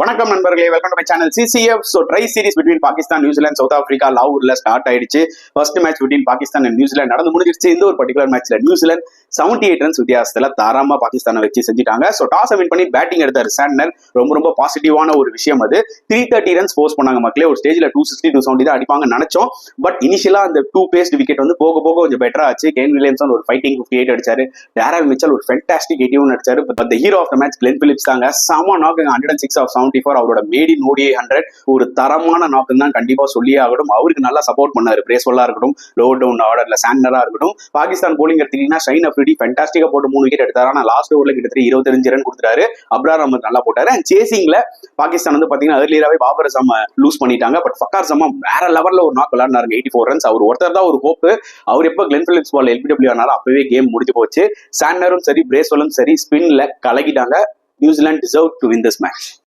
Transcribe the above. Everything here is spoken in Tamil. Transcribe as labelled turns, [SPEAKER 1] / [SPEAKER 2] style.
[SPEAKER 1] வணக்கம் நண்பர்களே, welcome to my channel CCF. So tri series between Pakistan, New Zealand, South Africa லாகூர்ல ஸ்டார்ட் ஆயிடுச்சு. First match between Pakistan and New Zealand நடந்து முடிஞ்சிருச்சு. இந்த ஒரு பர்டிகுலர் மேட்ச்ல நியூசிலாந்து 78 ரன்ஸ் வித்தியாசத்துல தாராளமா பாகிஸ்தானை வச்சு செஞ்சுட்டாங்க. ஸோ டாஸ் வின் பண்ணி பேட்டிங் எடுத்தாரு சாண்டனர். ரொம்ப பாசிட்டிவான ஒரு விஷயம் அது. 330 ரன்ஸ் போஸ்ட் பண்ணாங்க மக்களே. ஒரு ஸ்டேஜ்ல 260 270 தான் அடிப்பாங்க நினைச்சோம். பட் இனிஷியலா அந்த 2 பேஸ்ட் விக்கெட் வந்து போக கொஞ்சம் பெட்டரா ஆச்சு. கேன் வில்லியம்சன் ஒரு ஃபைட்டிங் 58 அடிச்சாரு. டேரல் மிச்சல் ஒரு ஃபென்டாஸ்டிக் 81 அடிச்சாரு. But hero of the match Glenn Phillips தாங்க. செம நாக், 106 ஆஃப் 74. அவரோட மேடின் ODI 100 ஒரு தரமான நாக்கு தான் கண்டிப்பா சொல்லியே ஆகணும். அவருக்கு நல்லா சப்போர்ட் பண்ணாரு. பிரேஸ்வெல்லா இருக்கட்டும், லோவர் டவுன் ஆர்டர்ல சாண்டரா இருக்கட்டும். பாகிஸ்தான் போலிங் எடுத்தீங்கன்னா ஷைன் அஃப்ரிடி ஃபென்டாஸ்டிக்கா போட்டு 3 விக்கெட் எடுத்தாரு. ஆனா லாஸ்ட் ஓவர்ல கிட்டத்தட்ட 25 ரன் கொடுத்தாரு. அப்ரார் அஹமத் நல்லா போட்டாரு. அண்ட் சேசிங்ல பாகிஸ்தான் வந்து பாத்தீங்கன்னா ஏர்லியராவே பாபர் அஸம் லூஸ் பண்ணிட்டாங்க. பட் ஃபக்கார் ஜமான் வேற லெவல்ல ஒரு நாக் விளையாடுனாரு. 84 ரன்ஸ். அவர் ஒருத்தர் தான் ஒரு ஹோப். அவர் எப்ப கிளென் பிலிப்ஸ் பால் LBW ஆனாலும் அப்பவே கேம் முடிஞ்சு போச்சு. சாண்டரும் சரி, பிரேஸ்வெல்லும் சரி, ஸ்பின்ல கலக்கிட்டாங்க. New Zealand deserve to win this match.